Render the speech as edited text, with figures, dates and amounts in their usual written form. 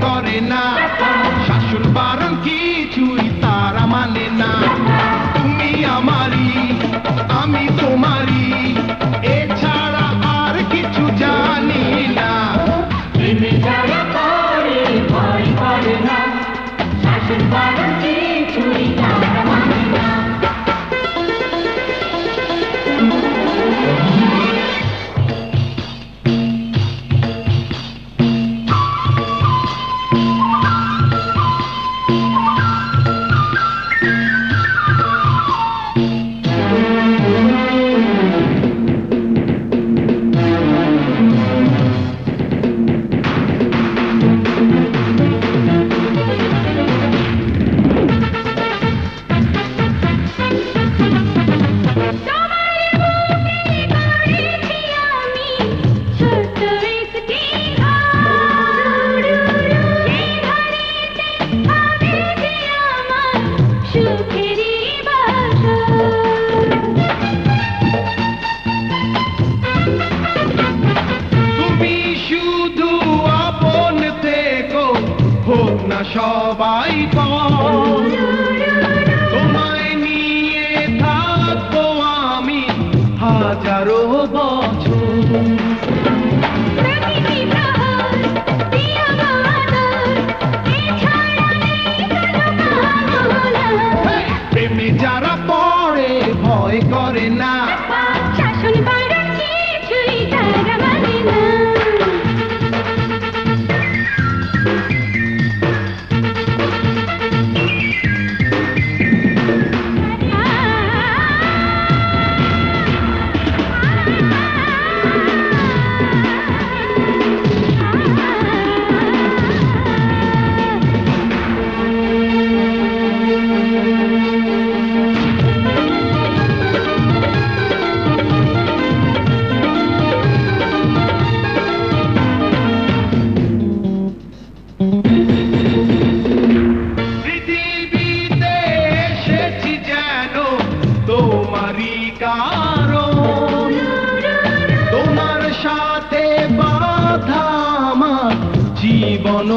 করে না, শাসন বারণ কিছুই তারা মানে না। তুমি আমারই, আমি তোমারই, এছাড়া আর কিছু জানি না। প্রেমে যারা পড়ে ভয় করে না, শাসন বারণ কিছুই তারা মানে না। সবাই তোমায় নিয়ে থাকবো আমি হাজারো বছর। প্রেমে যারা পড়ে ভয় করে না, শাসন বারণ কিছুই তারা মানে না। পৃথিবীতে এসেছি যেন তোমারই কারণ, তোমার সাথে বাঁধা আমার জীবন।